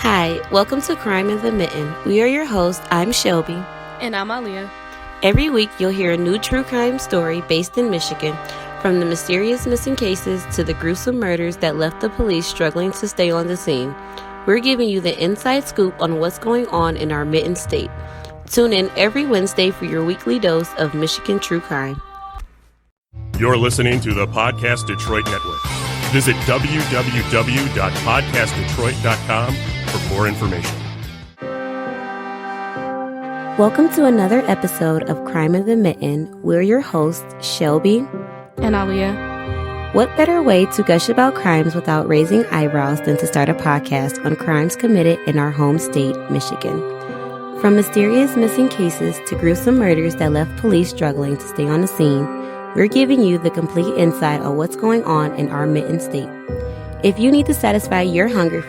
Hi, welcome to Crime in the Mitten. We are your hosts. I'm Shelby. And I'm Alia. Every week, you'll hear a new true crime story based in Michigan, from the mysterious missing cases to the gruesome murders that left the police struggling to stay on the scene. We're giving you the inside scoop on what's going on in our Mitten state. Tune in every Wednesday for your weekly dose of Michigan true crime. You're listening to the Podcast Detroit Network. Visit www.podcastdetroit.com for more information. Welcome to another episode of Crime in the Mitten. We're your hosts, Shelby and Alia. What better way to gush about crimes without raising eyebrows than to start a podcast on crimes committed in our home state, Michigan? From mysterious missing cases to gruesome murders that left police struggling to stay on the scene, we're giving you the complete insight on what's going on in our Mitten state. If you need to satisfy your hunger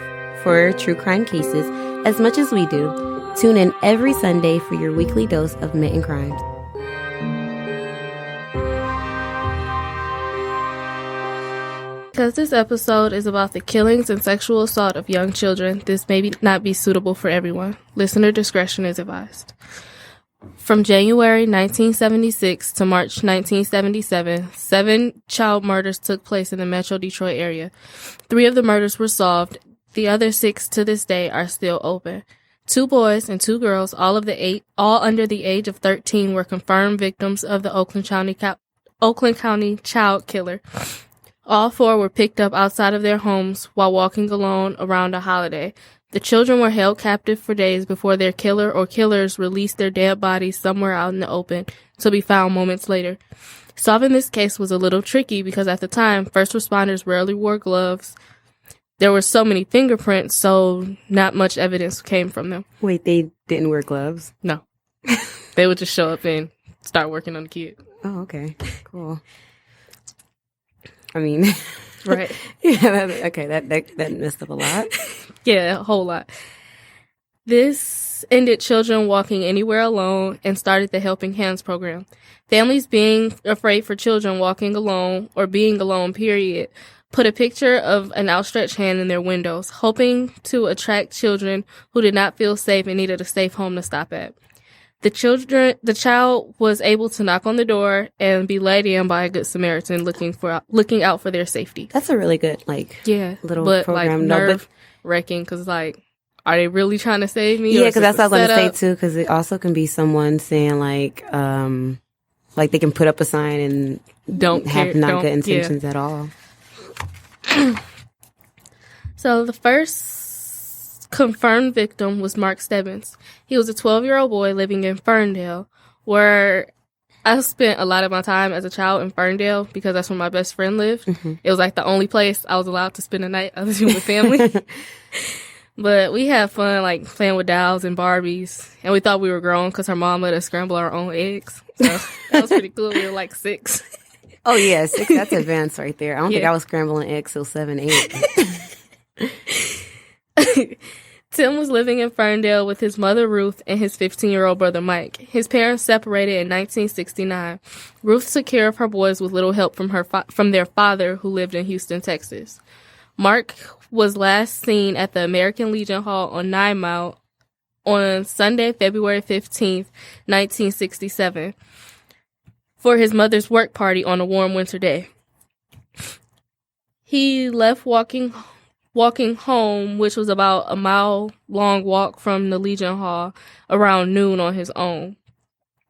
for true crime cases as much as we do, tune in every Sunday for your weekly dose of Mitten crimes. Because this episode is about the killings and sexual assault of young children, this may not be suitable for everyone. Listener discretion is advised. From January 1976 to March 1977, 7 child murders took place in the Metro Detroit area. 3 of the murders were solved. The other 6 to this day are still open. 2 boys and 2 girls, all under the age of 13, were confirmed victims of the Oakland County child killer. All 4 were picked up outside of their homes while walking alone around a holiday. The children were held captive for days before their killer or killers released their dead bodies somewhere out in the open to be found moments later. Solving this case was a little tricky because at the time, first responders rarely wore gloves. There were so many fingerprints, so not much evidence came from them. Wait, they didn't wear gloves? No. They would just show up and start working on the kid. Oh, okay. Cool. I mean, right. Yeah, that messed up a lot. Yeah, a whole lot. This ended children walking anywhere alone and started the Helping Hands program. Families being afraid for children walking alone or being alone, period, put a picture of an outstretched hand in their windows, hoping to attract children who did not feel safe and needed a safe home to stop at. The child was able to knock on the door and be led in by a good Samaritan looking out for their safety. That's a really good, little program. Nerve wrecking, because, are they really trying to save me? Yeah, because that's what I was going to say, too, because it also can be someone saying, they can put up a sign and don't have good intentions at all. So the first confirmed victim was Mark Stebbins. He was a 12-year-old boy living in Ferndale, where I spent a lot of my time as a child in Ferndale because that's where my best friend lived. Mm-hmm. It was the only place I was allowed to spend the night other than with family. But we had fun, playing with dolls and Barbies, and we thought we were grown because her mom let us scramble our own eggs. So that was pretty cool. We were 6. Oh, yeah, 6, that's advanced right there. I don't think I was scrambling eggs till 7, 8. Tim was living in Ferndale with his mother, Ruth, and his 15-year-old brother, Mike. His parents separated in 1969. Ruth took care of her boys with little help from their father, who lived in Houston, Texas. Mark was last seen at the American Legion Hall on 9 Mile on Sunday, February 15th, 1967, for his mother's work party on a warm winter day. He left walking home, which was about a mile-long walk from the Legion Hall, around noon on his own.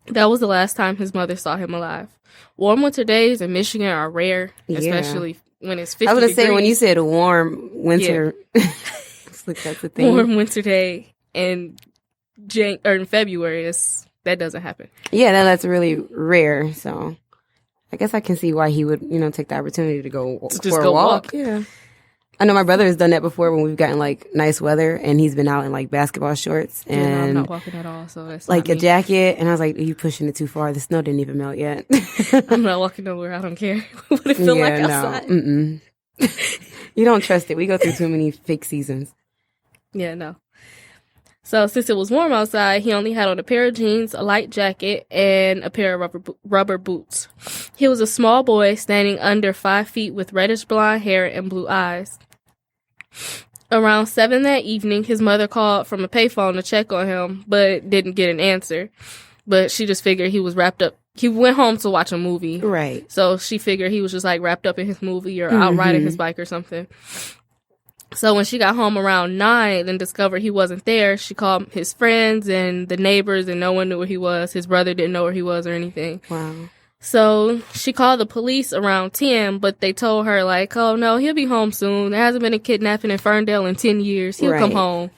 That was the last time his mother saw him alive. Warm winter days in Michigan are rare, especially when it's 50 degrees. I was going to say, when you said a warm winter, that's the thing. Warm winter day in February, that doesn't happen. Yeah, that's really rare, so I guess I can see why he would, take the opportunity to go for a walk. Yeah. I know my brother has done that before when we've gotten nice weather, and he's been out in basketball shorts and no, I'm not walking at all, so that's a jacket. And I was like, "Are you pushing it too far? The snow didn't even melt yet." I'm not walking nowhere. I don't care what it feels like outside. No. You don't trust it. We go through too many fake seasons. Yeah, no. So since it was warm outside, he only had on a pair of jeans, a light jacket, and a pair of rubber boots. He was a small boy standing under 5 feet with reddish blonde hair and blue eyes. Around 7 that evening, his mother called from a payphone to check on him, but didn't get an answer. But she just figured he was wrapped up. He went home to watch a movie. Right. So she figured he was just like wrapped up in his movie or out riding his bike or something. So when she got home around 9 and discovered he wasn't there, she called his friends and the neighbors, and no one knew where he was. His brother didn't know where he was or anything. Wow. So she called the police around 10, but they told her, like, oh, no, he'll be home soon. There hasn't been a kidnapping in Ferndale in 10 years. He'll come home.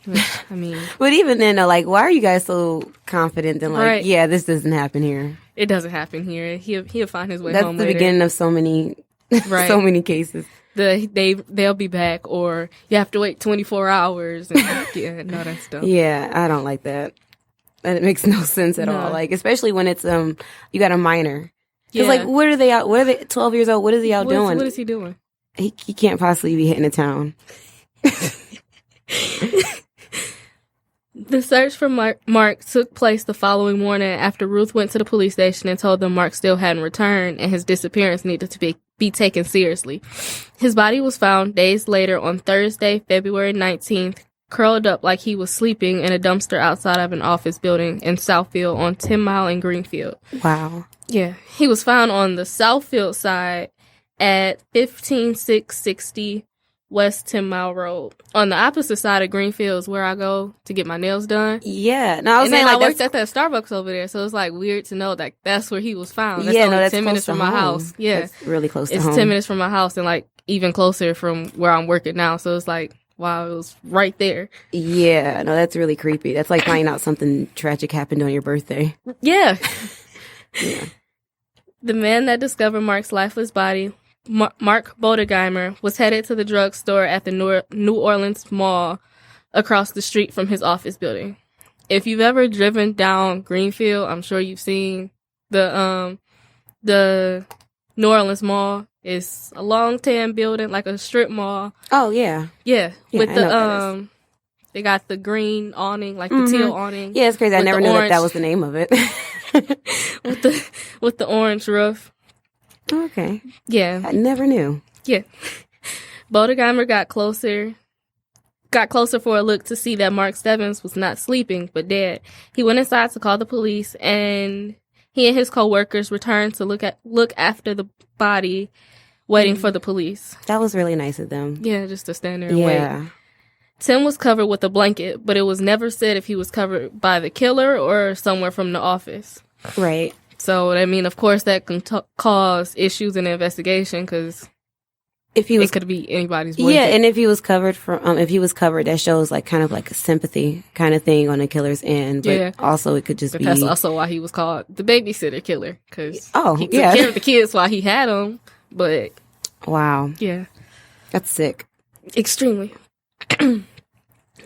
Which, I mean. But even then, like, why are you guys so confident that, like, yeah, this doesn't happen here? It doesn't happen here. He'll find his way That's home the later. beginning of so many, so many cases. They'll be back, or you have to wait 24 hours. And, yeah, no, that's dumb. Yeah, I don't like that. And it makes no sense at all. Like, especially when it's you got a minor. It's like, what are they out? What are they? 12 years old. What is he out doing? What is he doing? He can't possibly be hitting a town. The search for Mark took place the following morning after Ruth went to the police station and told them Mark still hadn't returned and his disappearance needed to be taken seriously. His body was found days later on Thursday, February 19th, curled up like he was sleeping in a dumpster outside of an office building in Southfield on 10 Mile and Greenfield. Wow. Yeah. He was found on the Southfield side at 15660 West 10 Mile Road. On the opposite side of Greenfield is where I go to get my nails done. Yeah. No, I was saying, like, I worked worked at that Starbucks over there, so it's like weird to know that that's where he was found. That's that's 10 minutes from my house. Yeah. That's really close to home. It's 10 minutes from my house and like even closer from where I'm working now. So it's like, wow, it was right there. Yeah. No, that's really creepy. That's like finding out something tragic happened on your birthday. Yeah. Yeah. The man that discovered Mark's lifeless body, Mark Bodegeimer, was headed to the drugstore at the New Orleans Mall across the street from his office building. If you've ever driven down Greenfield, I'm sure you've seen the New Orleans Mall. It's a long tan building, like a strip mall. Oh yeah, yeah. With the they got the green awning, like the teal awning. Yeah, it's crazy. I never knew that was the name of it. with the orange roof. Okay. Yeah. I never knew. Yeah. Bodegeimer got closer for a look to see that Mark Stebbins was not sleeping, but dead. He went inside to call the police, and he and his co-workers returned to look after the body, waiting for the police. That was really nice of them. Yeah, just to stand there and wait. Tim was covered with a blanket, but it was never said if he was covered by the killer or someone from the office. Right. So, I mean, of course, that can cause issues in the investigation because it could be anybody's blanket. Yeah, and if he was covered, that shows like kind of like a sympathy kind of thing on the killer's end. But also it could just but be. That's also why he was called the babysitter killer, because he took yeah. care of the kids while he had them. But wow, yeah, that's sick. Extremely.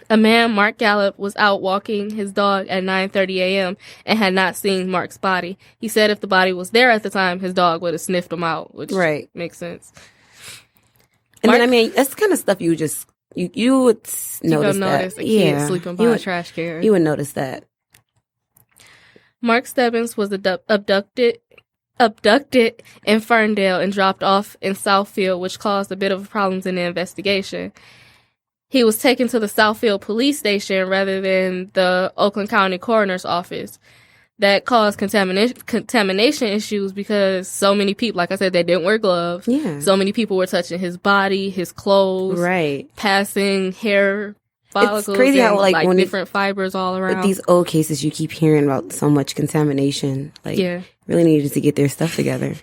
A man, Mark Gallup, was out walking his dog at 9:30 a.m. and had not seen Mark's body. He said if the body was there at the time, his dog would have sniffed him out, which makes sense. And then, I mean, that's the kind of stuff you would notice a kid sleeping by a trash can. You would notice that. Mark Stebbins was abducted in Ferndale and dropped off in Southfield, which caused a bit of problems in the investigation. He was taken to the Southfield police station rather than the Oakland County Coroner's office. That caused contamination issues because so many people, like I said, they didn't wear gloves. Yeah. So many people were touching his body, his clothes. Right. Passing hair follicles. It's crazy how like when different fibers all around. With these old cases, you keep hearing about so much contamination. Like, really needed to get their stuff together.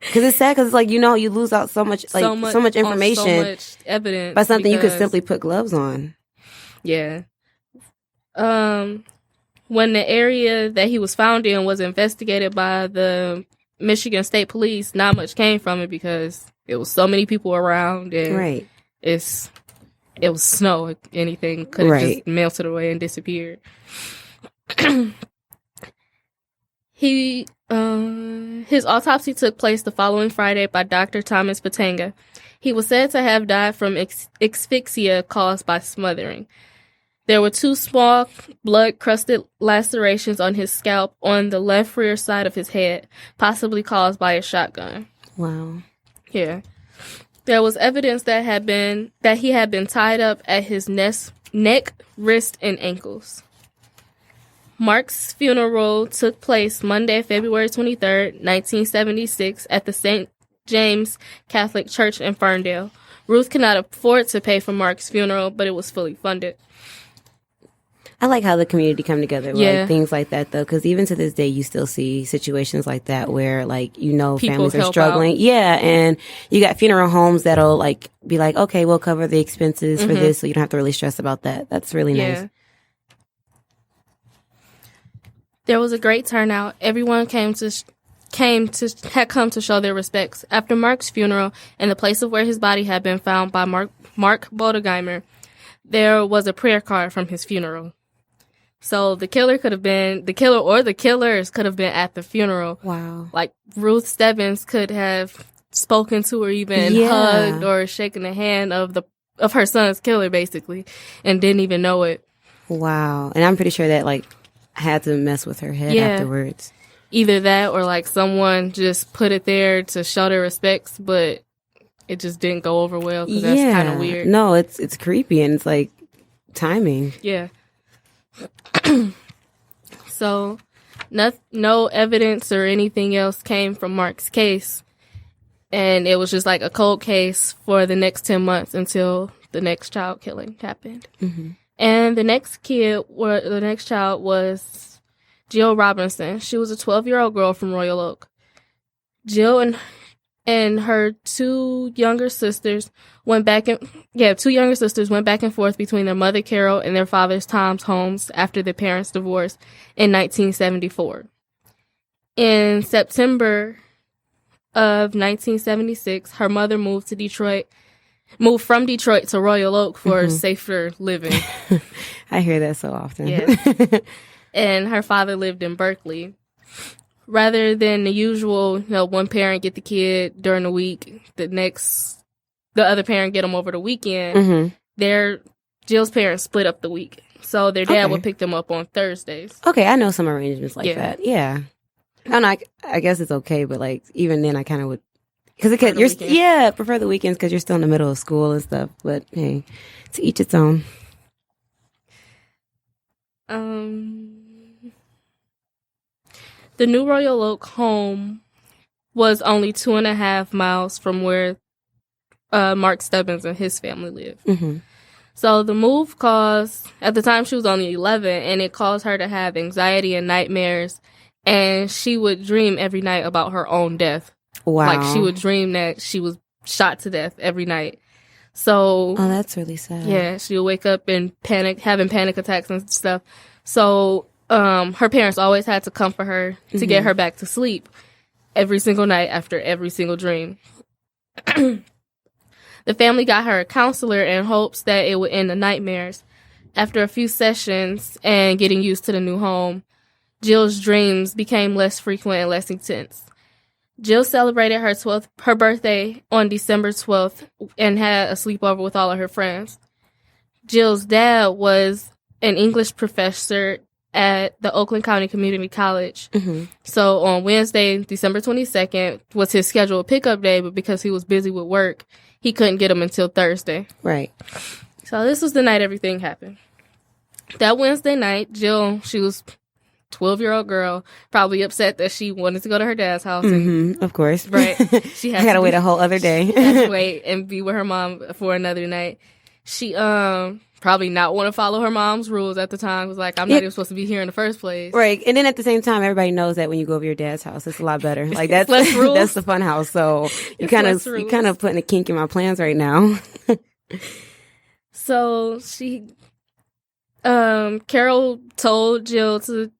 Because it's sad, because it's like, you lose out so much information, so much evidence by something you could simply put gloves on. Yeah. When the area that he was found in was investigated by the Michigan State Police, not much came from it because it was so many people around, and it was snow. Anything could have just melted away and disappeared. His autopsy took place the following Friday by Dr. Thomas Patanga. He was said to have died from asphyxia caused by smothering. There were 2 small blood-crusted lacerations on his scalp on the left rear side of his head, possibly caused by a shotgun. Wow. Yeah. There was evidence that he had been tied up at his neck, wrist, and ankles. Mark's funeral took place Monday, February 23rd, 1976, at the St. James Catholic Church in Ferndale. Ruth could not afford to pay for Mark's funeral, but it was fully funded. I like how the community come together, like things like that, though, because even to this day, you still see situations like that where, like, you know, People families are help struggling. out. Yeah, and you got funeral homes that'll, like, be like, okay, we'll cover the expenses for this, so you don't have to really stress about that. That's really nice. There was a great turnout. Everyone had come to show their respects. After Mark's funeral and the place of where his body had been found by Mark Bodegeimer, there was a prayer card from his funeral. So the killer or the killers could have been at the funeral. Wow. Like Ruth Stebbins could have spoken to her, even hugged or shaken the hand of her son's killer, basically, and didn't even know it. Wow. And I'm pretty sure that, like, had to mess with her head afterwards. Either that or, like, someone just put it there to show their respects, but it just didn't go over well because that's kind of weird. No, it's creepy, and it's, like, timing. Yeah. So, no evidence or anything else came from Mark's case, and it was just like a cold case for the next 10 months until the next child killing happened. Mm-hmm. And the next child was Jill Robinson. She was a 12-year-old girl from Royal Oak. Jill and her two younger sisters went back and forth between their mother Carol and their father's Tom's homes after their parents' divorce in 1974. In September of 1976, her mother moved from Detroit to Royal Oak for safer living. I hear that so often. Yeah. And her father lived in Berkeley. Rather than the usual, one parent get the kid during the week, the other parent get them over the weekend, Jill's parents split up the week. So their dad would pick them up on Thursdays. Okay, I know some arrangements like that. Yeah. I guess it's okay, but, like, even then I kind of would, because prefer the weekends because you're still in the middle of school and stuff. But hey, to each its own. The new Royal Oak home was only 2.5 miles from where Mark Stebbins and his family lived. Mm-hmm. So the move at the time she was only 11, and it caused her to have anxiety and nightmares, and she would dream every night about her own death. Wow. Like, she would dream that she was shot to death every night. So... Oh, that's really sad. Yeah, she would wake up and having panic attacks and stuff. So... her parents always had to comfort her to get her back to sleep every single night after every single dream. The family got her a counselor in hopes that it would end the nightmares. After a few sessions and getting used to the new home, Jill's dreams became less frequent and less intense. Jill celebrated her birthday on December 12th and had a sleepover with all of her friends. Jill's dad was an English professor at the Oakland County Community College. Mm-hmm. So on Wednesday, December 22nd, was his scheduled pickup day, but because he was busy with work, he couldn't get him until Thursday. Right. So this was the night everything happened. That Wednesday night, Jill, she was a 12-year-old girl, probably upset that she wanted to go to her dad's house. And, of course. Right. She had to wait a whole other day. Had to wait and be with her mom for another night. She probably not want to follow her mom's rules at the time. Was like, I'm not even supposed to be here in the first place. Right. And then at the same time, everybody knows that when you go over your dad's house, it's a lot better. Like, that's less rules. That's the fun house. So you kind of putting a kink in my plans right now. So Carol told Jill to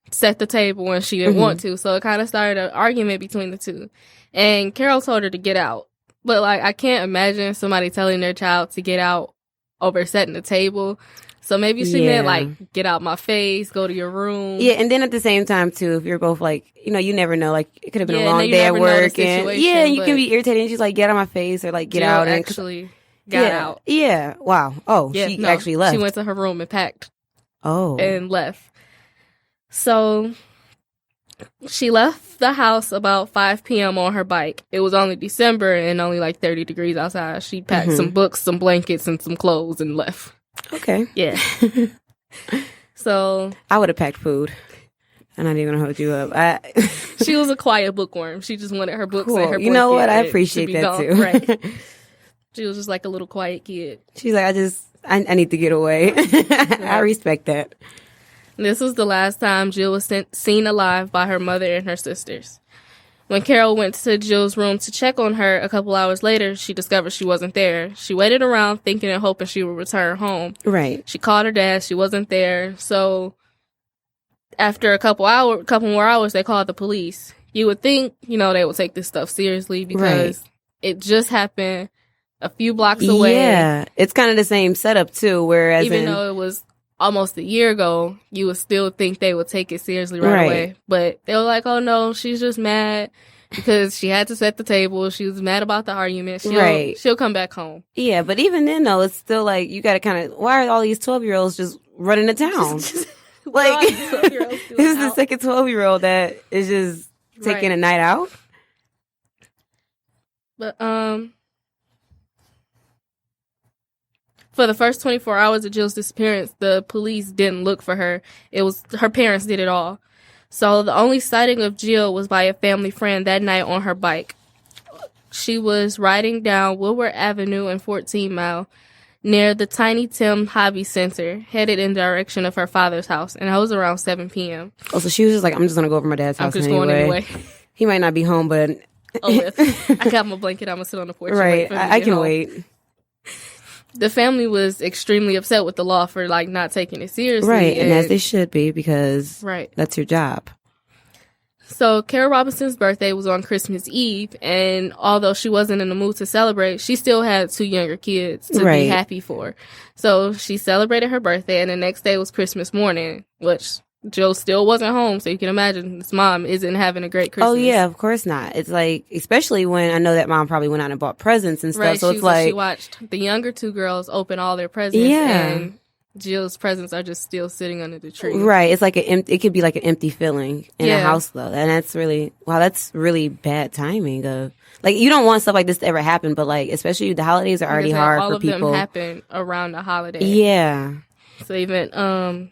set the table when she didn't want to. So it kind of started an argument between the two. And Carol told her to get out. But, like, I can't imagine somebody telling their child to get out over setting the table. So maybe she meant, like, get out my face, go to your room. Yeah, and then at the same time, too, if you're both, like, you never know. Like, it could have been a long day at work. And you can be irritated. And she's like, get out my face or, like, get Jill out. Actually got out. Yeah. Wow. Oh, she actually left. She went to her room and packed. Oh. And left. So She left the house about 5 p.m. on her bike. It was only December and only like 30 degrees outside. She packed some books, some blankets, and some clothes and left. Okay. Yeah. So I would have packed food. I'm not even gonna hold you up. She was a quiet bookworm. She just wanted her books and her. You know what? I appreciate that too. Right. She was just like a little quiet kid. She's like, I need to get away. I respect that. This was the last time Jill was seen alive by her mother and her sisters. When Carol went to Jill's room to check on her a couple hours later, she discovered she wasn't there. She waited around thinking and hoping she would return home. Right. She called her dad. She wasn't there. So after a couple more hours, they called the police. You would think, they would take this stuff seriously because it just happened a few blocks away. Yeah. It's kind of the same setup too, whereas even though it was almost a year ago, you would still think they would take it seriously right away. But they were like, oh no, she's just mad because she had to set the table. She was mad about the argument. She'll come back home. Yeah, but even then though, it's still like, you got to why are all these 12-year-olds just running to town? Like, this is the second 12-year-old that is just taking a night out. But, for the first 24 hours of Jill's disappearance, the police didn't look for her. It was her parents did it all. So the only sighting of Jill was by a family friend that night on her bike. She was riding down Woodward Avenue and 14 Mile near the Tiny Tim Hobby Center, headed in the direction of her father's house. And that was around 7 p.m. Oh, so she was just like, I'm just going to go over to my dad's house going anyway. He might not be home, but... I got my blanket. I'm going to sit on the porch. Right. I can wait. The family was extremely upset with the law for not taking it seriously. Right, and as they should be because that's your job. So Carol Robinson's birthday was on Christmas Eve, and although she wasn't in the mood to celebrate, she still had 2 younger kids to be happy for. So she celebrated her birthday, and the next day was Christmas morning, which Jill still wasn't home, so you can imagine this mom isn't having a great Christmas. Oh, yeah, of course not. It's like, especially when I know that mom probably went out and bought presents and stuff, right, so it's like... She watched the younger 2 girls open all their presents, and Jill's presents are just still sitting under the tree. Right, it's like it could be like an empty feeling in a house, though, and that's really bad timing of... Like, you don't want stuff like this to ever happen, but especially the holidays are already hard for people. All of them happen around the holiday. Yeah. So even,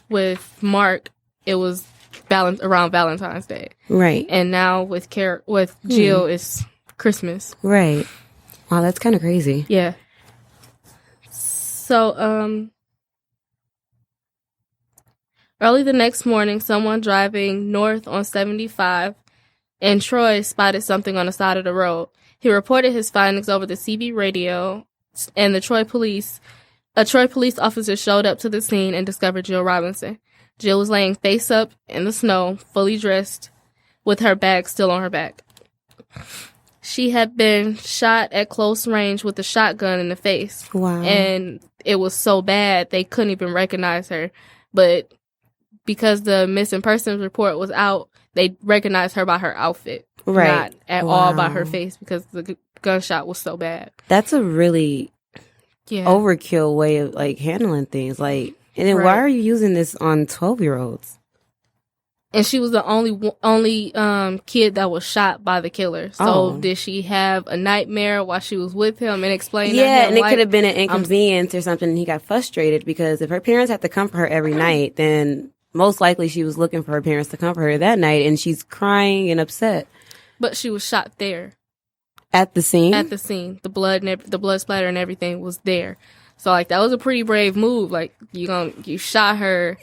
with Mark, it was around Valentine's Day. Right. And now with Jill, it's Christmas. Right. Wow, that's kind of crazy. Yeah. So, early the next morning, someone driving north on 75 in Troy spotted something on the side of the road. He reported his findings over the CB radio, and a Troy police officer showed up to the scene and discovered Jill Robinson. Jill was laying face up in the snow, fully dressed, with her bag still on her back. She had been shot at close range with a shotgun in the face. Wow. And it was so bad they couldn't even recognize her. But because the missing persons report was out, they recognized her by her outfit. Right. Not at all by her face because the gunshot was so bad. That's a really... overkill way of handling things. And then why are you using this on 12-year-olds? And she was the only kid that was shot by the killer. So did she have a nightmare while she was with him and explain to him? Yeah, and it could have been an inconvenience or something. And he got frustrated because if her parents had to comfort her every night, then most likely she was looking for her parents to comfort her that night, and she's crying and upset. But she was shot there. At the scene? At the scene. The blood splatter and everything was there. So, that was a pretty brave move. You shot her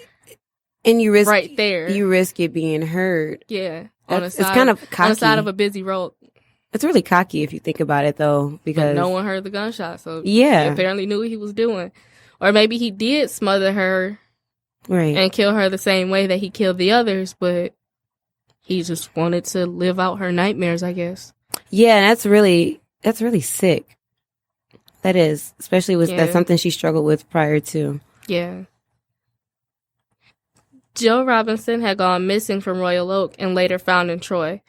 and you risk right there. You risk it being heard. Yeah. It's kind of cocky. On the side of a busy road. It's really cocky if you think about it, though, because... But no one heard the gunshot, so... Yeah. He apparently knew what he was doing. Or maybe he did smother her... Right. And kill her the same way that he killed the others, but he just wanted to live out her nightmares, I guess. Yeah, and that's really sick. That is, especially that's something she struggled with prior to. Yeah. Jill Robinson had gone missing from Royal Oak and later found in Troy.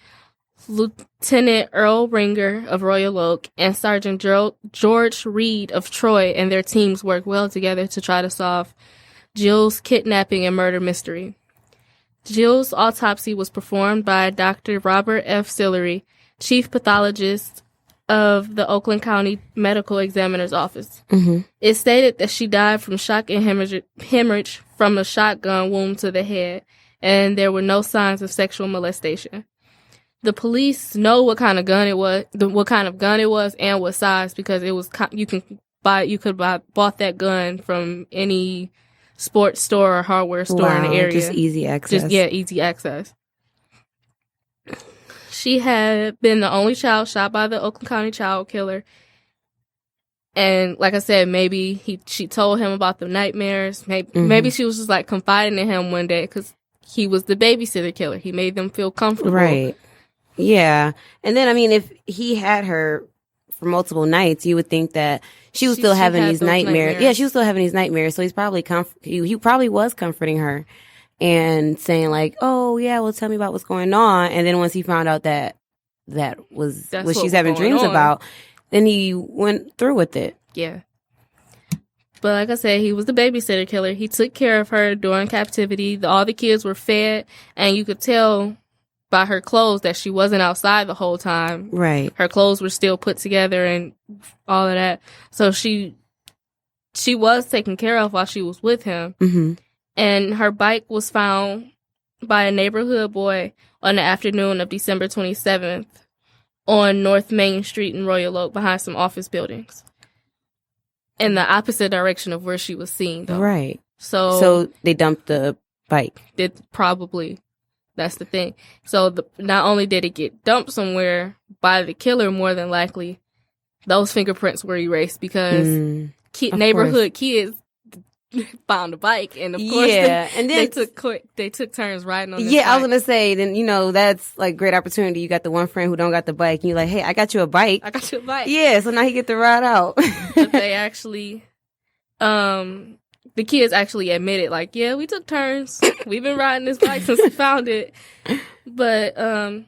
Lieutenant Earl Ringer of Royal Oak and Sergeant George Reed of Troy and their teams worked well together to try to solve Jill's kidnapping and murder mystery. Jill's autopsy was performed by Dr. Robert F. Sillery, chief pathologist of the Oakland County Medical Examiner's Office. Mm-hmm. It stated that she died from shock and hemorrhage from a shotgun wound to the head, and there were no signs of sexual molestation. The police know what kind of gun it was, and what size, because it was you could bought that gun from any sports store or hardware store in the area. Just easy access. Easy access. She had been the only child shot by the Oakland County child killer. And like I said, maybe she told him about the nightmares. Maybe she was just like confiding in him one day because he was the babysitter killer. He made them feel comfortable. Right. Yeah. And then, I mean, if he had her for multiple nights, you would think that she was still having these nightmares. Yeah, she was still having these nightmares. So he's probably he probably was comforting her and saying like, "Oh yeah, well, tell me about what's going on." And then once he found out that was what she's having dreams about, then he went through with it. Yeah. But like I said, he was the babysitter killer. He took care of her during captivity. All the kids were fed, and you could tell by her clothes that she wasn't outside the whole time. Right. Her clothes were still put together and all of that. So she was taken care of while she was with him. Mm-hmm. And her bike was found by a neighborhood boy on the afternoon of December 27th on North Main Street in Royal Oak behind some office buildings. In the opposite direction of where she was seen, though. Right. So they dumped the bike. That's the thing. So not only did it get dumped somewhere by the killer, more than likely, those fingerprints were erased because neighborhood kids found a bike, and of course, and then they took turns riding on. I was gonna say, then that's like great opportunity. You got the one friend who don't got the bike, and you're like, "Hey, I got you a bike." Yeah, so now he get to ride out. But they actually, the kids actually admitted, like, yeah, we took turns. We've been riding this bike since we found it. But at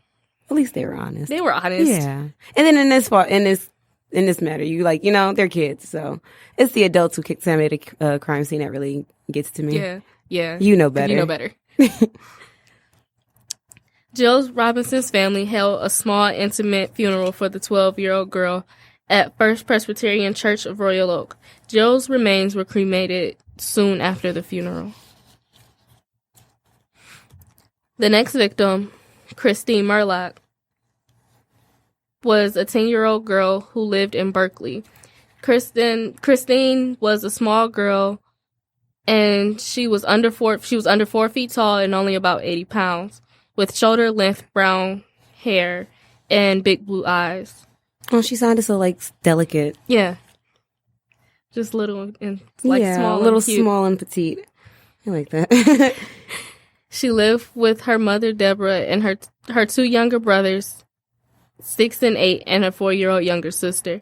least they were honest. They were honest. Yeah. And then in this matter, you like, they're kids, so it's the adults who commit a crime scene that really gets to me. Yeah. You know better. You know better. Jill Robinson's family held a small, intimate funeral for the 12-year-old girl at First Presbyterian Church of Royal Oak. Jill's remains were cremated soon after the funeral. The next victim, Christine Murlock, was a 10-year-old girl who lived in Berkeley. Christine was a small girl, and she was under 4 feet tall and only about 80 pounds, with shoulder-length brown hair and big blue eyes. Oh, she sounded so delicate. Yeah, just little and small, little and cute. Small and petite. I like that. She lived with her mother Deborah and her 2 younger brothers, 6 and 8, and her 4-year-old younger sister.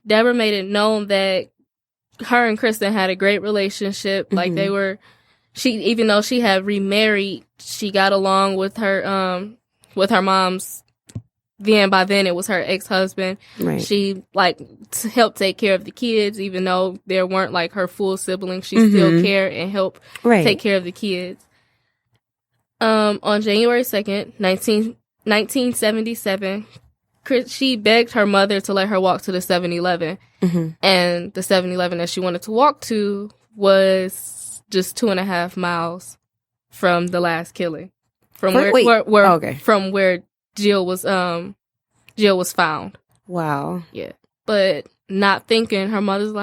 Deborah made it known that her and Kristen had a great relationship. Mm-hmm. Like they were, even though she had remarried, she got along with her mom's. By then it was her ex-husband. Right. She helped take care of the kids, even though there weren't her full siblings. She still cared and helped take care of the kids. On January 2nd, 1977, she begged her mother to let her walk to the 7-Eleven. Mm-hmm. And the 7-Eleven that she wanted to walk to was just 2.5 miles from the last killing. From where Jill was found. Wow. Yeah. But not her mother's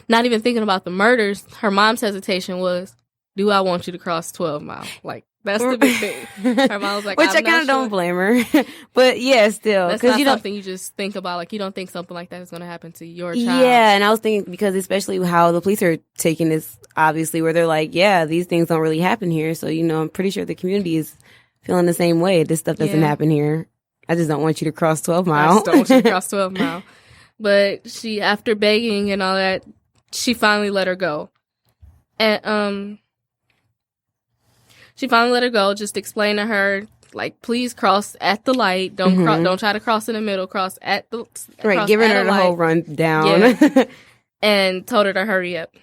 not even thinking about the murders. Her mom's hesitation was, do I want you to cross 12 miles? That's the big thing. Her mom was like, which I kind of don't blame her. But yeah, still. That's not something you just think about. You don't think something like that is going to happen to your child. Yeah, and I was thinking, because especially how the police are taking this, obviously, where they're like, yeah, these things don't really happen here. So, I'm pretty sure the community is feeling the same way. This stuff doesn't happen here. I just don't want you to cross 12 miles. I just don't want you to cross 12 miles. But she, after begging and all that, she finally let her go. And, she finally let her go, just explain to her, please cross at the light. Don't try to cross in the middle. Cross at the right. Giving her the whole rundown. Yeah. And told her to hurry up.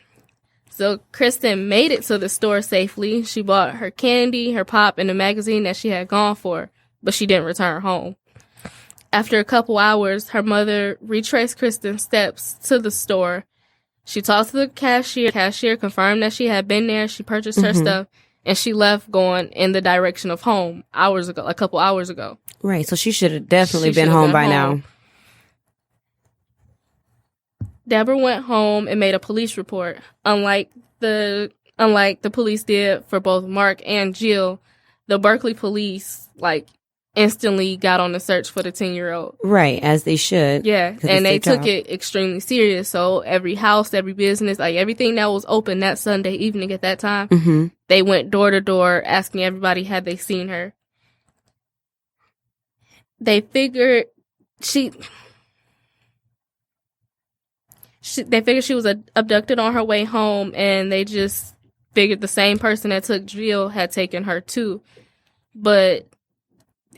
So Kristen made it to the store safely. She bought her candy, her pop, and the magazine that she had gone for, but she didn't return home. After a couple hours, her mother retraced Kristen's steps to the store. She talked to the cashier. The cashier confirmed that she had been there. She purchased her stuff, and she left going in the direction of home a couple hours ago. Right, so she should have definitely been home by now. Deborah went home and made a police report. Unlike the police did for both Mark and Jill, the Berkeley police instantly got on the search for the 10-year-old. Right, as they should. Yeah, and they took it extremely serious. So every house, every business, everything that was open that Sunday evening at that time, they went door to door asking everybody had they seen her. They figured she was abducted on her way home, and they just figured the same person that took Jill had taken her too. But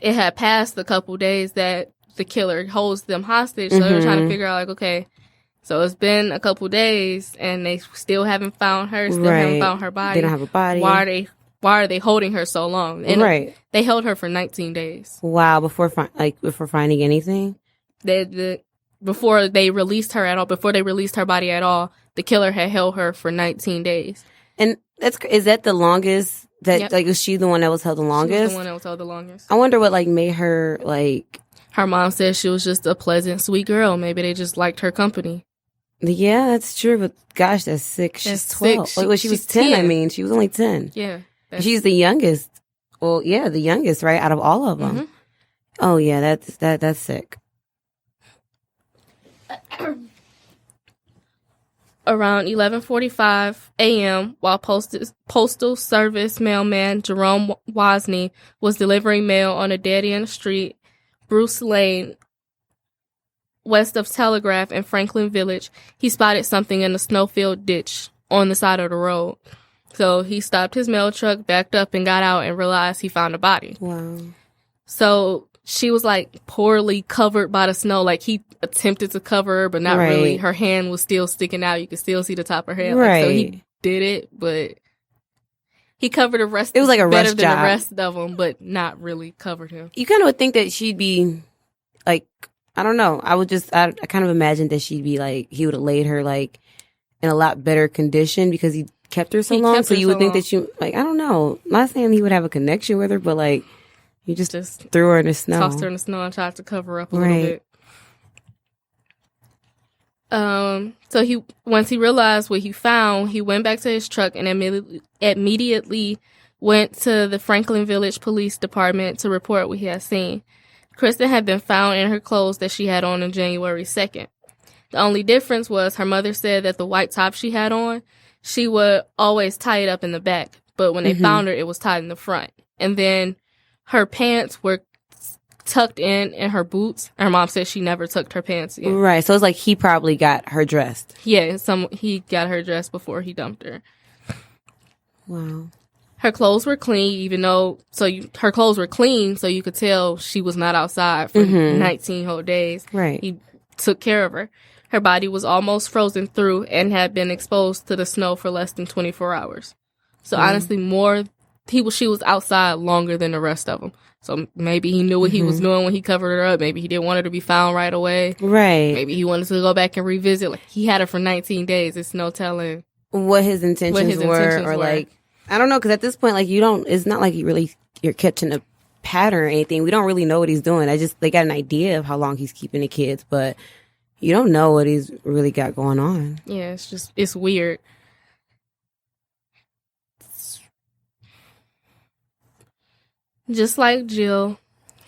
it had passed a couple days that the killer holds them hostage, so they were trying to figure out, okay, so it's been a couple days, and they still haven't found her, haven't found her body. They don't have a body. Why are they holding her so long? And they held her for 19 days. Wow, before finding anything? Before they released her body at all, the killer had held her for 19 days. And is that the longest? Was she the one that was held the longest? She was the one that was held the longest. I wonder what made her Her mom said she was just a pleasant, sweet girl. Maybe they just liked her company. Yeah, that's true. But gosh, that's sick. She's 12. She was 10. I mean, she was only 10. Yeah, she's the youngest. Well, yeah, the youngest, right, out of all of them. Oh yeah, that's sick. Around 11:45 a.m., while Postal Service mailman Jerome Wozni was delivering mail on a dead-end street, Bruce Lane, west of Telegraph and Franklin Village, he spotted something in a snowfield ditch on the side of the road. So he stopped his mail truck, backed up, and got out and realized he found a body. Wow. So she was poorly covered by the snow. He attempted to cover her, but not really. Her hand was still sticking out. You could still see the top of her head. So he did it, but he covered the rest. It was like a better rush than job. The rest of them, but not really covered him. You kind of would think that she'd be I don't know. I kind of imagined that she'd be he would have laid her in a lot better condition because he kept her so long. So you would think that she I don't know. I'm not saying he would have a connection with her, but you just threw her in the snow. Tossed her in the snow and tried to cover her up a little bit. So once he realized what he found, he went back to his truck and immediately went to the Franklin Village Police Department to report what he had seen. Kristen had been found in her clothes that she had on January 2nd. The only difference was her mother said that the white top she had on, she would always tie it up in the back, but when they found her, it was tied in the front. And then her pants were tucked in her boots. Her mom said she never tucked her pants in. Right, so it's he probably got her dressed. Yeah, he got her dressed before he dumped her. Wow. Her clothes were clean, her clothes were clean, so you could tell she was not outside for 19 whole days. Right. He took care of her. Her body was almost frozen through and had been exposed to the snow for less than 24 hours. So honestly, she was outside longer than the rest of them. So maybe he knew what he was doing when he covered her up. Maybe he didn't want her to be found right away. Right. Maybe he wanted to go back and revisit. He had her for 19 days. It's no telling what his intentions were. I don't know, because at this point, it's not you're catching a pattern or anything. We don't really know what he's doing. They got an idea of how long he's keeping the kids, but you don't know what he's really got going on. Yeah, it's weird. Just like Jill,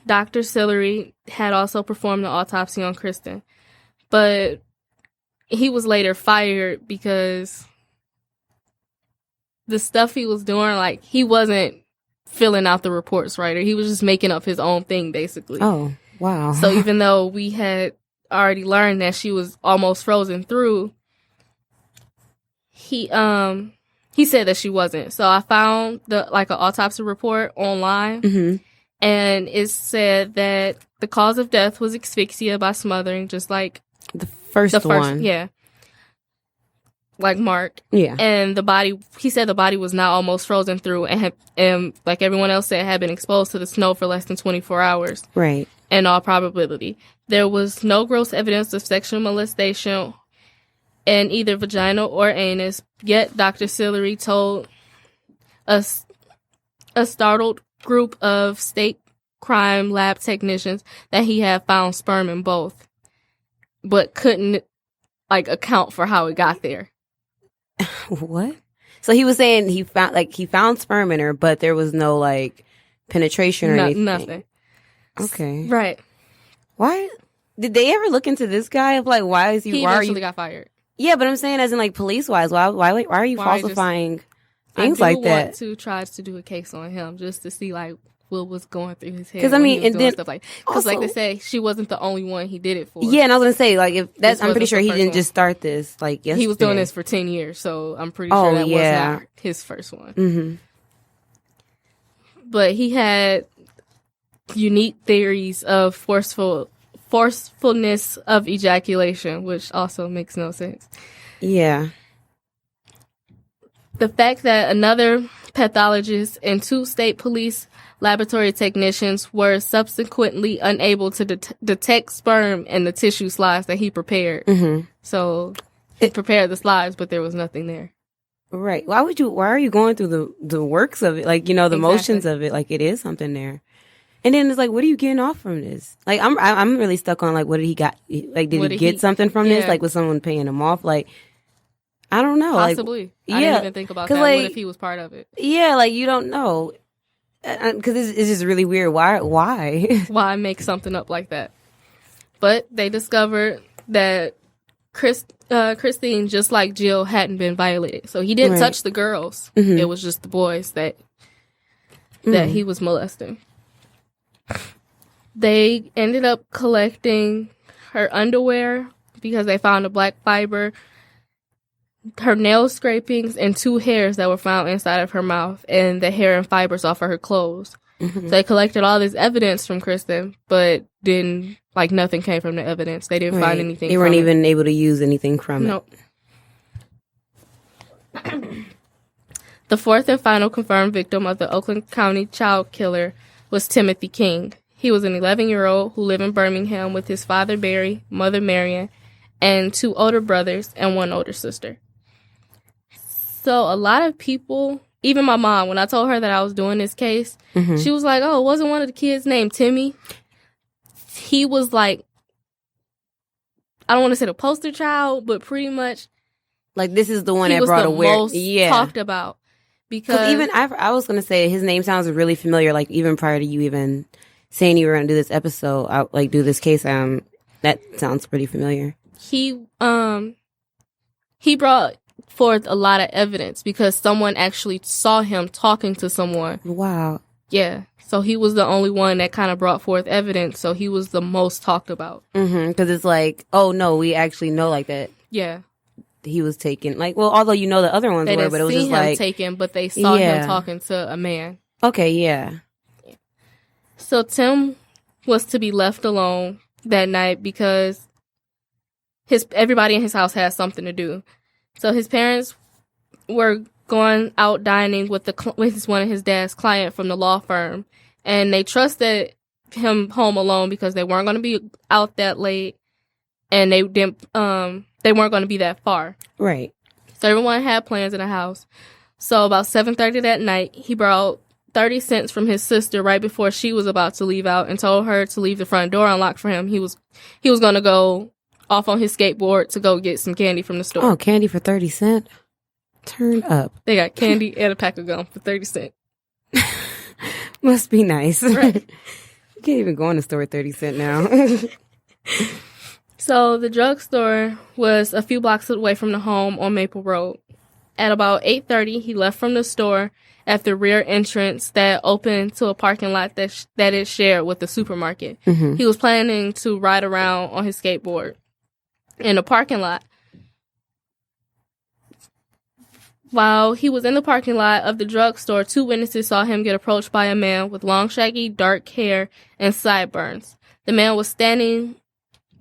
Dr. Sillery had also performed the autopsy on Kristen, but he was later fired because the stuff he was doing, he wasn't filling out the reports right, or he was just making up his own thing, basically. Oh, wow. So even though we had already learned that she was almost frozen through, he said that she wasn't. So I found an autopsy report online, and it said that the cause of death was asphyxia by smothering, just like the first one. Yeah. like mark. Yeah. And the body, he said the body was now almost frozen through and like everyone else said, had been exposed to the snow for less than 24 hours. Right. In all probability. There was no gross evidence of sexual molestation in either vagina or anus, yet Dr. Sillery told us a startled group of state crime lab technicians that he had found sperm in both, but couldn't like account for how it got there. What? So he was saying he found sperm in her, but there was no like penetration or anything. Nothing. Okay. Right. Why did they ever look into this guy of like why is he? He eventually got fired. Yeah, but I'm saying as in like police wise, why are you falsifying things like that? I want to try to do a case on him just to see like what was going through his head. Because I mean, and then stuff like because like they say, she wasn't the only one he did it for. Yeah, and I was gonna say like if that's I'm pretty sure he didn't just start this like yesterday. He was doing this for 10 years, so I'm pretty sure that was not his first one. Mm-hmm. But he had unique theories of forcefulness of ejaculation, which also makes no sense. Yeah. The fact that another pathologist and 2 state police laboratory technicians were subsequently unable to detect sperm in the tissue slides that he prepared. Mm-hmm. So he prepared the slides, but there was nothing there. Right. Why are you going through the works of it? Like, the motions of it, like it is something there. And then it's like, what are you getting off from this? Like, I'm really stuck on like, what did he got? Like, did he get something from this? Like, was someone paying him off? Like, I don't know. Possibly. Like, I didn't even think about that. Like, what if he was part of it? Yeah, like you don't know. Because it's just really weird. Why? Why make something up like that? But they discovered that Christine, just like Jill, hadn't been violated. So he didn't touch the girls. Mm-hmm. It was just the boys that he was molesting. They ended up collecting her underwear because they found a black fiber, her nail scrapings, and 2 hairs that were found inside of her mouth, and the hair and fibers off of her clothes. Mm-hmm. So they collected all this evidence from Kristen, but nothing came from the evidence. They didn't find anything. They weren't even able to use anything from it. Nope. The 4th and final confirmed victim of the Oakland County child killer was Timothy King. He was an 11-year-old who lived in Birmingham with his father, Barry, mother, Marion, and 2 older brothers and 1 older sister. So a lot of people, even my mom, when I told her that I was doing this case, she was like, oh, wasn't one of the kids named Timmy? He was like, I don't want to say the poster child, but pretty much. Like, this is the one that brought awareness. Yeah. Talked about. Because even I was going to say his name sounds really familiar, like even prior to you even saying you were going to do this episode, do this case, that sounds pretty familiar. He brought forth a lot of evidence because someone actually saw him talking to someone. Wow. Yeah. So he was the only one that kind of brought forth evidence. So he was the most talked about. Mm-hmm. Because it's like, oh no, we actually know like that. Yeah. He was taken. Like, well, although the other ones were, but it was just like taken, but they saw him talking to a man. Okay, yeah. So Tim was to be left alone that night because everybody in his house had something to do. So his parents were going out dining with one of his dad's client from the law firm, and they trusted him home alone because they weren't going to be out that late, and they weren't going to be that far. Right. So everyone had plans in the house. So about 7:30 that night, he borrowed 30 cents from his sister right before she was about to leave out and told her to leave the front door unlocked for him. He was going to go off on his skateboard to go get some candy from the store. Oh, candy for 30 cents? Turn up. They got candy and a pack of gum for 30 cents. Must be nice. Right. You can't even go in the store at 30 cents now. So the drugstore was a few blocks away from the home on Maple Road. At about 8:30, he left from the store at the rear entrance that opened to a parking lot that is shared with the supermarket. Mm-hmm. He was planning to ride around on his skateboard in the parking lot. While he was in the parking lot of the drugstore, 2 witnesses saw him get approached by a man with long, shaggy, dark hair and sideburns. The man was standing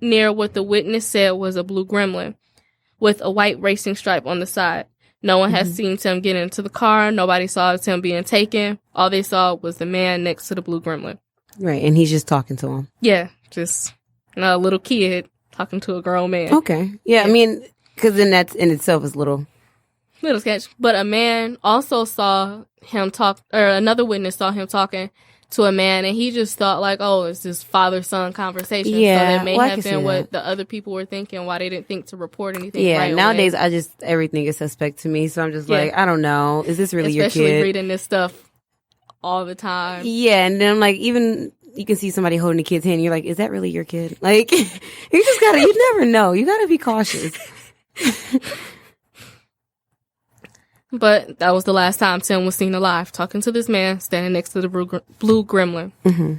near what the witness said was a blue gremlin. with a white racing stripe on the side. No one has seen Tim get into the car. Nobody saw Tim being taken. All they saw was the man next to the blue gremlin. Right, and he's just talking to him. Yeah, just a little kid talking to a grown man. Okay. Yeah, I mean, because then that in itself is little sketch. But a man also saw him talk, or another witness saw him talking to a man, and he just thought like, oh, it's this father-son conversation. Yeah, so that may have been what that. the other people were thinking, why they didn't think to report anything. Yeah, right nowadays away. everything is suspect to me, so I'm just like, I don't know, is this really Especially your kid? reading this stuff all the time. Yeah, and then I'm like, even you can see somebody holding a kid's hand, and you're like, is that really your kid? Like, you never know. You gotta be cautious. But that was the last time Tim was seen alive, talking to this man standing next to the blue gremlin. Mm-hmm.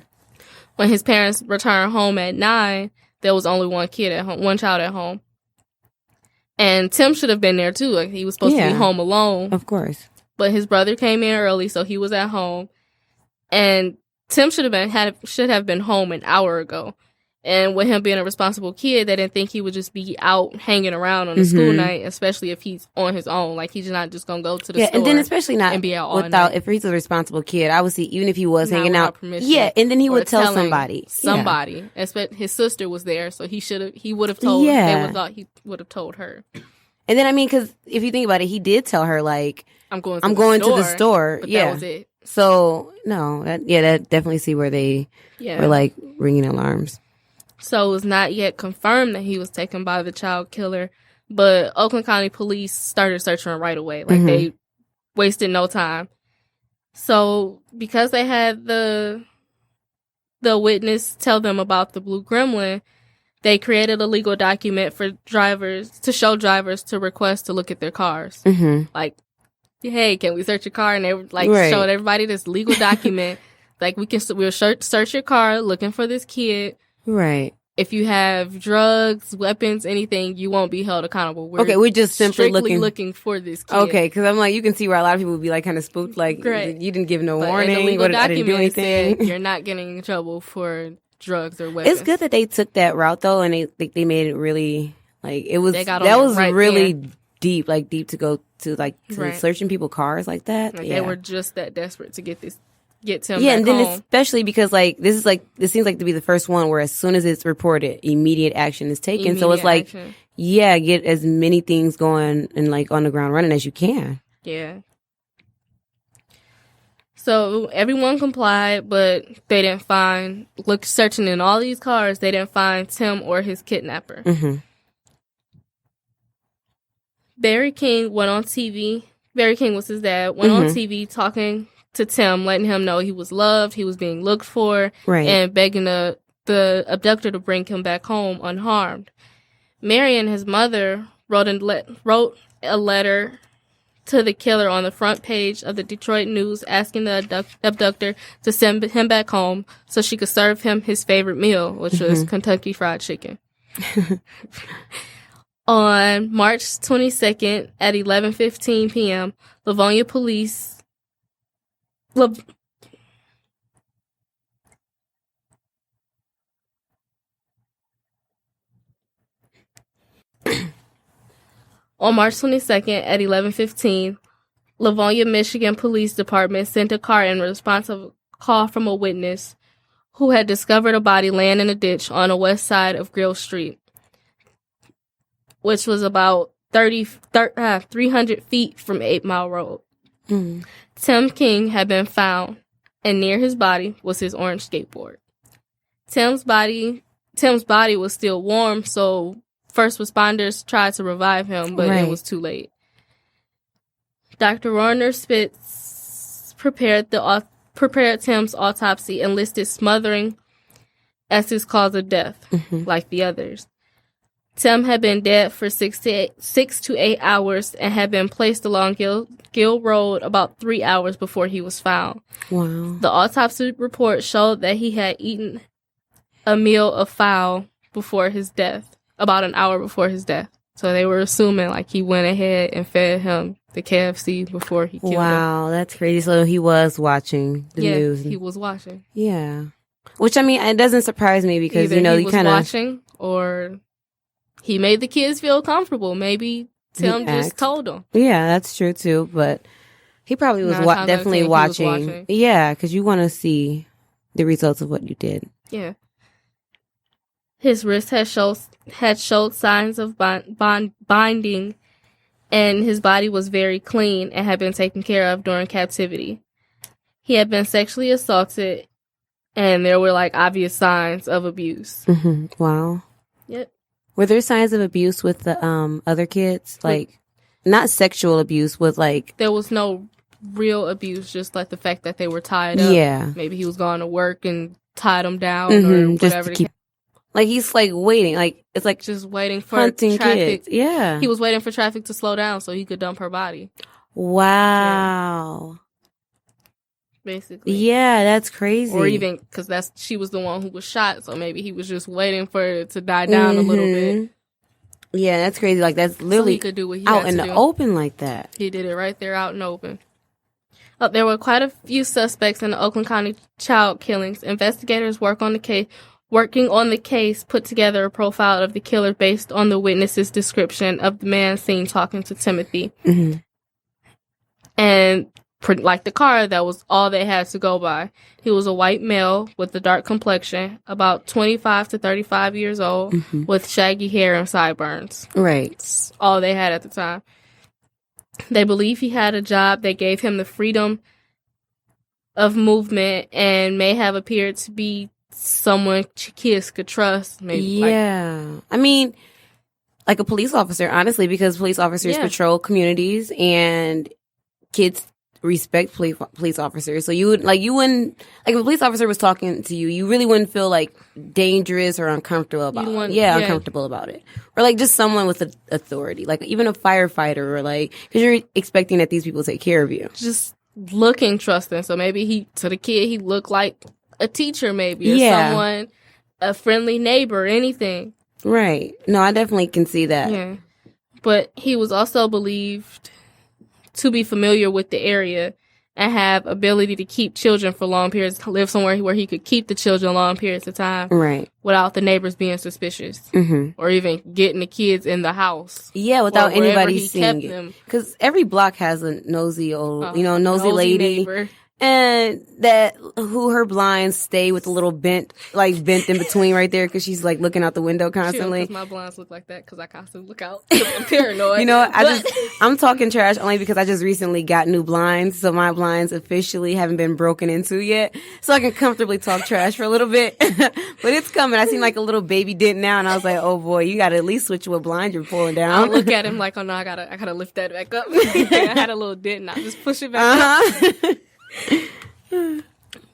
When his parents returned home at 9, there was only one child at home. And Tim should have been there too. Like, he was supposed to be home alone. Of course. But his brother came in early, so he was at home. And Tim should have been home an hour ago. And with him being a responsible kid, they didn't think he would just be out hanging around on a school night, especially if he's on his own. Like, he's not just going to go to the store. And then especially not and be out all without, night. if he's a responsible kid, I would see, even if he was Not hanging without out. permission. Yeah, and then he would tell Somebody. His sister was there, so he would have told they would thought he would have told her. And then, I mean, because if you think about it, he did tell her, like, I'm going to the store. But yeah. that was it. So, no, that definitely see where they were, like, ringing alarms. So it was not yet confirmed that he was taken by the child killer, but Oakland County Police started searching right away. Like, they wasted no time. So because they had the witness tell them about the blue gremlin, they created a legal document for drivers to show drivers to request to look at their cars. Like, hey, can we search your car? And they showed everybody this legal document. Like, we'll search your car looking for this kid. Right. If you have drugs, weapons, anything, you won't be held accountable. We're just simply looking for this kid. Okay, because I'm like, you can see where a lot of people would be like kind of spooked, like, you didn't give no warning. The legal I didn't do anything. said you're not getting in trouble for drugs or weapons. It's good that they took that route though, and they made it really, like, it was really deep to go to searching people's cars like that. They were just that desperate to get Tim back and then home. Especially because this seems like to be the first one where as soon as it's reported, immediate action is taken. So it's like, get as many things going and like on the ground running as you can. Yeah. So everyone complied, but they didn't find, searching in all these cars, they didn't find Tim or his kidnapper. Barry King went on TV. Barry King was his dad, went on TV talking to Tim, letting him know he was loved, he was being looked for, and begging the abductor to bring him back home unharmed. Marion, his mother, wrote a letter to the killer on the front page of the Detroit News asking the abductor to send him back home so she could serve him his favorite meal, which was Kentucky Fried Chicken. On March 22nd at 11:15 p.m., Livonia police On March 22nd at 11:15, Livonia, Michigan Police Department sent a car in response of a call from a witness who had discovered a body laying in a ditch on the west side of Grill Street, which was about 300 feet from 8 Mile Road. Tim King had been found, and near his body was his orange skateboard. Tim's body was still warm, so first responders tried to revive him, but it was too late. Dr. Roner Spitz prepared Tim's autopsy and listed smothering as his cause of death, like the others. Tim had been dead for 6 to 8 hours and had been placed along Gill Road about 3 hours before he was found. Wow. The autopsy report showed that he had eaten a meal of fowl before his death, about an hour before his death. So they were assuming like he went ahead and fed him the KFC before he killed him. Wow, that's crazy. So he was watching the news. Yeah, he was watching. Yeah. Which, I mean, it doesn't surprise me because, Either you kind of... watching or he made the kids feel comfortable. Maybe Tim just told them. Yeah, that's true too. But he probably was definitely watching. Yeah, because you want to see the results of what you did. Yeah. His wrist had showed signs of binding, and his body was very clean and had been taken care of during captivity. He had been sexually assaulted, and there were like obvious signs of abuse. Mm-hmm. Wow. Yep. Were there signs of abuse with the other kids? Like, not sexual abuse, with like... There was no real abuse, just like the fact that they were tied up. Yeah. Maybe he was going to work and tied them down or whatever. Like, he's like waiting. Like, it's like just waiting for hunting traffic. Kids. Yeah. He was waiting for traffic to slow down so he could dump her body. Wow. Yeah. Basically. Yeah, that's crazy. Or even because she was the one who was shot, so maybe he was just waiting for it to die down a little bit. Yeah, that's crazy. Like, that's literally so he could do what he out had in to the do. open like that. He did it right there out in the open. There were quite a few suspects in the Oakland County child killings. Investigators working on the case put together a profile of the killer based on the witness's description of the man seen talking to Timothy. Mm-hmm. And like the car, that was all they had to go by. He was a white male with a dark complexion, about 25 to 35 years old, with shaggy hair and sideburns. Right. That's all they had at the time. They believe he had a job that gave him the freedom of movement and may have appeared to be someone kids could trust. Maybe. Yeah. I mean, like a police officer, honestly, because police officers patrol communities and kids respect police officers. So you wouldn't, like if a police officer was talking to you, you really wouldn't feel like dangerous or uncomfortable about it. Uncomfortable about it. Or like just someone with authority, like even a firefighter, or like, because you're expecting that these people take care of you. Just looking trusting. So maybe to the kid, he looked like a teacher, maybe, or someone, a friendly neighbor, anything. Right. No, I definitely can see that. Yeah. But he was also believed to be familiar with the area and have ability to keep children for long periods, live somewhere where he could keep the children long periods of time, right, without the neighbors being suspicious, or even getting the kids in the house. Yeah, without anybody seeing it. Because every block has a nosy old, nosy lady. Neighbor. And who her blinds stay with a little bent in between right there, because she's like looking out the window constantly. Because my blinds look like that because I constantly look out. I'm paranoid. I'm talking trash only because I just recently got new blinds, so my blinds officially haven't been broken into yet, so I can comfortably talk trash for a little bit. But it's coming. I seen like a little baby dent now, and I was like, oh boy, you got to at least switch what blind you're pulling down. I'll look at him like, oh no, I gotta lift that back up. I had a little dent, and I just push it back up.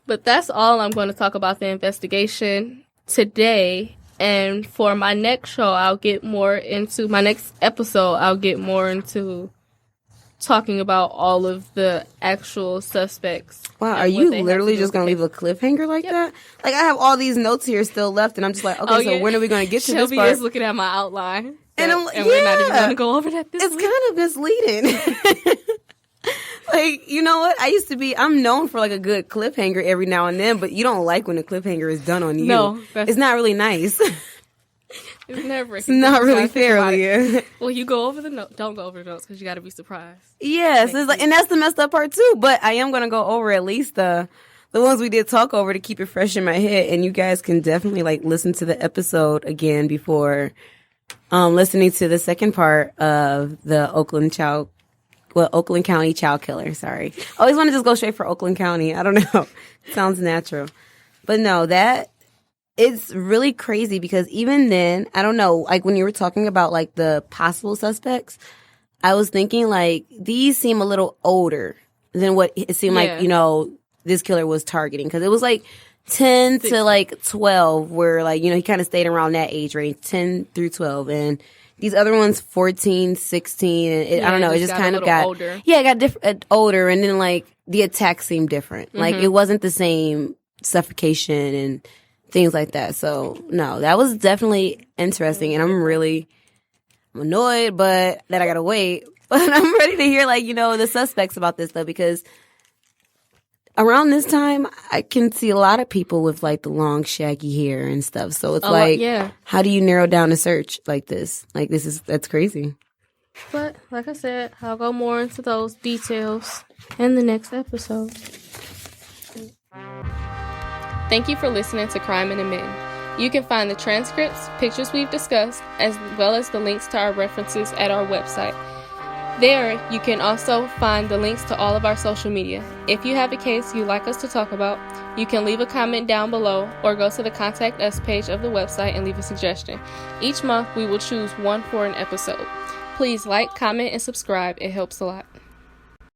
But that's all I'm going to talk about the investigation today. And for my next show, I'll get more into talking about all of the actual suspects. Wow, are you literally just going to leave a cliffhanger like that? Like, I have all these notes here still left, and I'm just like, okay, so when are we going to get to this part? Shelby is looking at my outline. And we're not even going to go over that this week. It's kind of misleading. Like, you know what? I'm known for like a good cliffhanger every now and then, but you don't like when a cliffhanger is done on you. No. It's not really nice. It's never. It's not really fair, Alia. Well, you go over the notes. Don't go over the notes because you got to be surprised. Yes, and that's the messed up part too. But I am going to go over at least the ones we did talk over to keep it fresh in my head. And you guys can definitely like listen to the episode again before listening to the second part of the Oakland County child killer. Sorry. I always want to just go straight for Oakland County. I don't know. It sounds natural. But no, it's really crazy because even then, I don't know, like when you were talking about like the possible suspects, I was thinking like these seem a little older than what it seemed like, this killer was targeting. Because it was like 10 to like 12 where like, he kind of stayed around that age range, 10 through 12. And these other ones, 14, 16, and I don't know, it just kind of got older. Yeah, it got older, and then like the attacks seemed different. Like it wasn't the same suffocation and things like that. So no, that was definitely interesting, and I'm annoyed, but that I gotta wait. But I'm ready to hear the suspects about this though, because around this time, I can see a lot of people with like the long shaggy hair and stuff. So it's how do you narrow down a search like this? Like that's crazy. But like I said, I'll go more into those details in the next episode. Thank you for listening to Crime in the Men. You can find the transcripts, pictures we've discussed, as well as the links to our references at our website. There, you can also find the links to all of our social media. If you have a case you'd like us to talk about, you can leave a comment down below or go to the Contact Us page of the website and leave a suggestion. Each month, we will choose one for an episode. Please like, comment, and subscribe. It helps a lot.